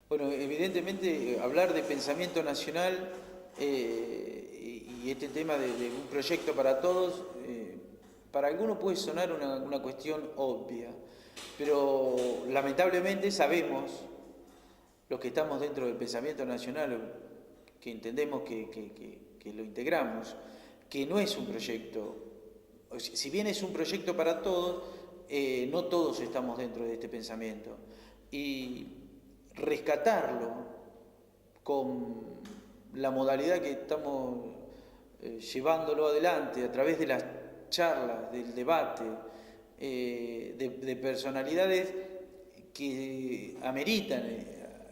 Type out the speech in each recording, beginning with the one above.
Bueno, evidentemente hablar de pensamiento nacional y este tema de un proyecto para todos, para algunos puede sonar una cuestión obvia, pero lamentablemente sabemos, los que estamos dentro del pensamiento nacional, que entendemos que lo integramos, que no es un proyecto, si bien es un proyecto para todos, no todos estamos dentro de este pensamiento. Y rescatarlo con la modalidad que estamos llevándolo adelante a través de las charlas, del debate, de personalidades que ameritan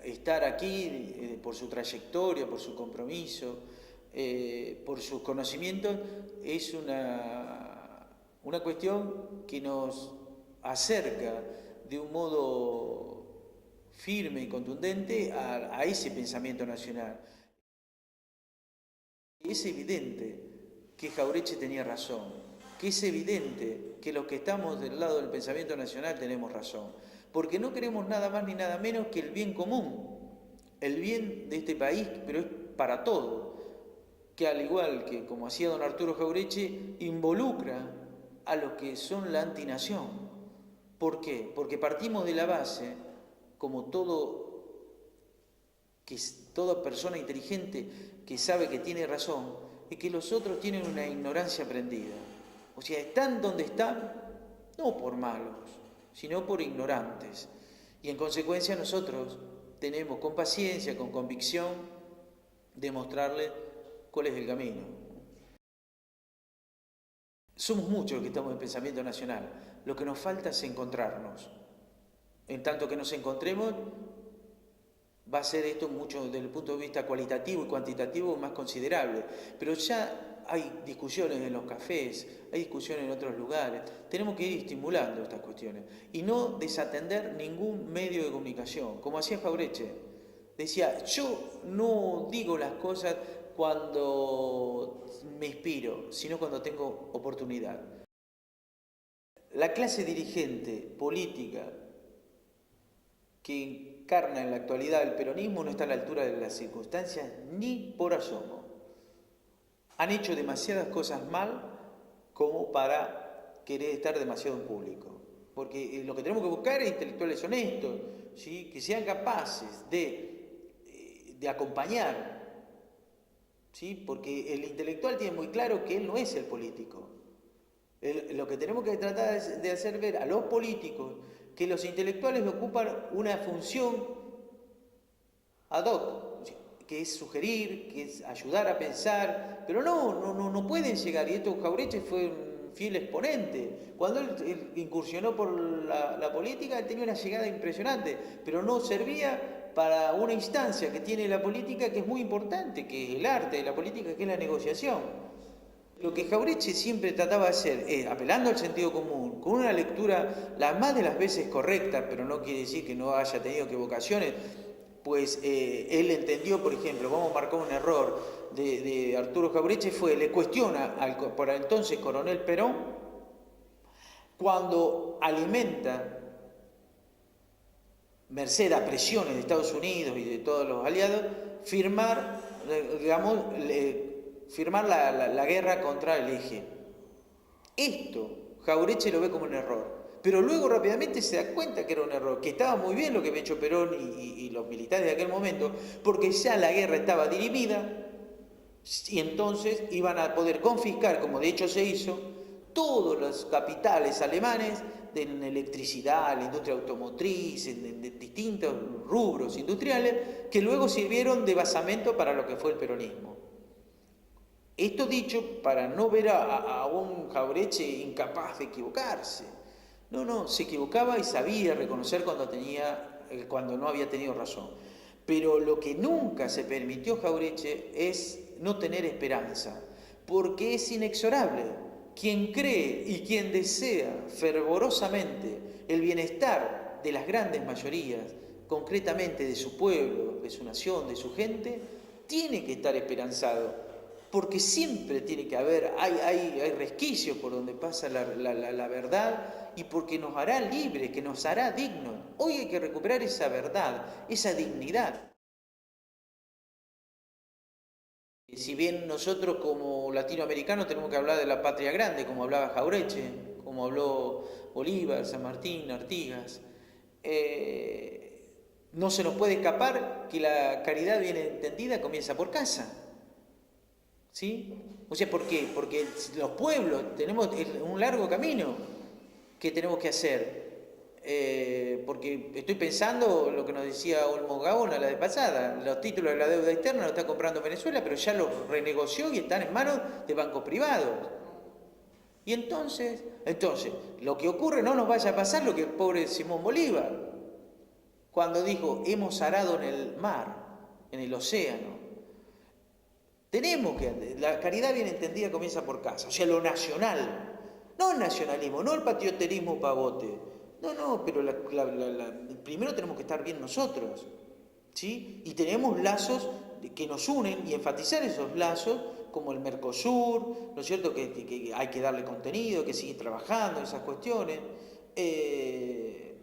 estar aquí por su trayectoria, por su compromiso, por sus conocimientos, es una cuestión que nos acerca de un modo firme y contundente a ese pensamiento nacional. Es evidente que Jauretche tenía razón, que es evidente que los que estamos del lado del pensamiento nacional tenemos razón, porque no queremos nada más ni nada menos que el bien común, el bien de este país, pero es para todo, que al igual que como hacía don Arturo Jauretche, involucra a los que son la antinación. ¿Por qué? Porque partimos de la base, como toda persona inteligente que sabe que tiene razón, es que los otros tienen una ignorancia aprendida. O sea, están donde están, no por malos, sino por ignorantes. Y en consecuencia nosotros tenemos con paciencia, con convicción, demostrarle cuál es el camino. Somos muchos los que estamos en pensamiento nacional. Lo que nos falta es encontrarnos. En tanto que nos encontremos, va a ser esto mucho desde el punto de vista cualitativo y cuantitativo más considerable. Pero ya hay discusiones en los cafés, hay discusiones en otros lugares. Tenemos que ir estimulando estas cuestiones y no desatender ningún medio de comunicación. Como hacía Jauretche, decía, yo no digo las cosas cuando me inspiro, sino cuando tengo oportunidad. La clase dirigente política que encarna en la actualidad el peronismo no está a la altura de las circunstancias ni por asomo. Han hecho demasiadas cosas mal como para querer estar demasiado en público. Porque lo que tenemos que buscar es intelectuales honestos, ¿sí? Que sean capaces de acompañar, ¿sí? Porque el intelectual tiene muy claro que él no es el político. Lo que tenemos que tratar de hacer ver a los políticos que los intelectuales ocupan una función ad hoc, que es sugerir, que es ayudar a pensar, pero no pueden llegar, y esto Jauretche fue un fiel exponente. Cuando él incursionó por la política, él tenía una llegada impresionante, pero no servía para una instancia que tiene la política que es muy importante, que es el arte de la política, que es la negociación. Lo que Jauretche siempre trataba de hacer es, apelando al sentido común, con una lectura las más de las veces correcta, pero no quiere decir que no haya tenido equivocaciones, pues él entendió, por ejemplo, cómo marcó un error de Arturo Jauretche, le cuestiona al por entonces coronel Perón, cuando alimenta, merced a presiones de Estados Unidos y de todos los aliados, firmar, firmar la guerra contra el eje. Esto Jauretche lo ve como un error, pero luego rápidamente se da cuenta que era un error, que estaba muy bien lo que había hecho Perón y los militares de aquel momento, porque ya la guerra estaba dirimida y entonces iban a poder confiscar, como de hecho se hizo, todos los capitales alemanes en electricidad, en la industria automotriz, en distintos rubros industriales, que luego sirvieron de basamento para lo que fue el peronismo. Esto dicho para no ver a un Jauretche incapaz de equivocarse. No, se equivocaba y sabía reconocer cuando no había tenido razón. Pero lo que nunca se permitió Jauretche es no tener esperanza, porque es inexorable. Quien cree y quien desea fervorosamente el bienestar de las grandes mayorías, concretamente de su pueblo, de su nación, de su gente, tiene que estar esperanzado. porque siempre tiene que haber, hay resquicios por donde pasa la verdad y porque nos hará libres, que nos hará dignos. Hoy hay que recuperar esa verdad, esa dignidad. Si bien nosotros como latinoamericanos tenemos que hablar de la patria grande, como hablaba Jaureche, como habló Bolívar, San Martín, Artigas, no se nos puede escapar que la caridad bien entendida comienza por casa. ¿Sí? O sea, ¿por qué? Porque los pueblos tenemos un largo camino que tenemos que hacer. Porque estoy pensando lo que nos decía Olmo Gaona la vez pasada, los títulos de la deuda externa los está comprando Venezuela, pero ya los renegoció y están en manos de bancos privados. Y entonces, lo que ocurre no nos vaya a pasar lo que el pobre Simón Bolívar, cuando dijo, hemos arado en el mar, en el océano. Tenemos que, la caridad bien entendida comienza por casa, o sea, lo nacional, no el nacionalismo, no el patrioterismo pavote, no, pero primero tenemos que estar bien nosotros, ¿sí? Y tenemos lazos que nos unen y enfatizar esos lazos, como el Mercosur, ¿no es cierto? Que hay que darle contenido, que seguir trabajando, esas cuestiones,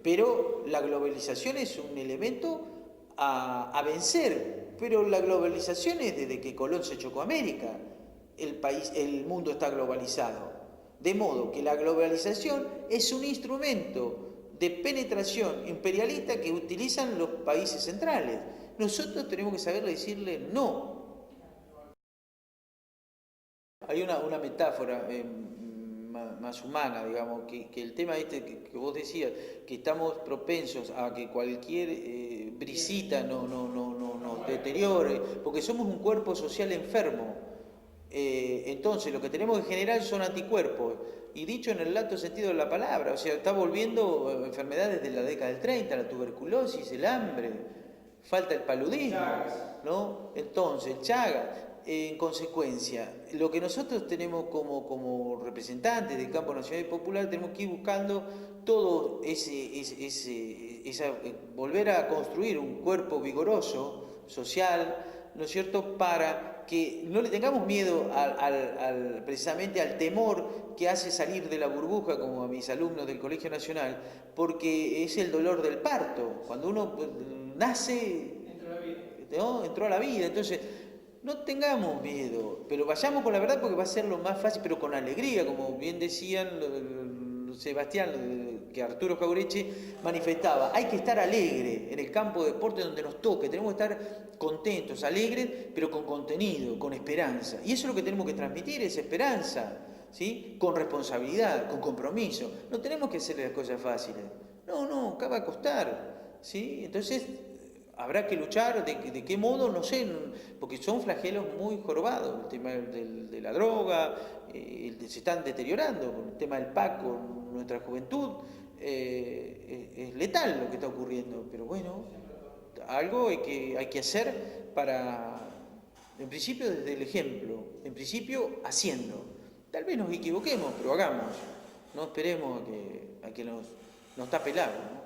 pero la globalización es un elemento a vencer, pero la globalización es desde que Colón se chocó a América, el mundo está globalizado, de modo que la globalización es un instrumento de penetración imperialista que utilizan los países centrales. Nosotros tenemos que saber decirle no. Hay una metáfora más humana, digamos, que el tema este que vos decías, que estamos propensos a que cualquier brisita nos deteriore, porque somos un cuerpo social enfermo. Entonces lo que tenemos que generar son anticuerpos, y dicho en el lato sentido de la palabra, o sea, está volviendo enfermedades de la década del 30, la tuberculosis, el hambre, falta el paludismo, ¿no? Entonces, Chagas. En consecuencia, lo que nosotros tenemos como representantes del campo nacional y popular, tenemos que ir buscando todo volver a construir un cuerpo vigoroso, social, ¿no es cierto?, para que no le tengamos miedo precisamente al temor que hace salir de la burbuja, como a mis alumnos del Colegio Nacional, porque es el dolor del parto. Cuando uno nace, entró a la vida, entonces no tengamos miedo, pero vayamos con la verdad porque va a ser lo más fácil, pero con alegría, como bien decían Sebastián, que Arturo Jaureche manifestaba. Hay que estar alegre en el campo de deporte donde nos toque, tenemos que estar contentos, alegres, pero con contenido, con esperanza. Y eso es lo que tenemos que transmitir, es esperanza, ¿sí? Con responsabilidad, con compromiso. No tenemos que hacer las cosas fáciles. No, acá va a costar, ¿sí? Entonces habrá que luchar, ¿de qué modo? No sé, porque son flagelos muy jorobados, el tema de la droga, se están deteriorando, con el tema del PAC con nuestra juventud, es letal lo que está ocurriendo, pero bueno, algo hay que hacer para, en principio desde el ejemplo, en principio haciendo. Tal vez nos equivoquemos, pero hagamos, no esperemos a que nos tape el agua, ¿no?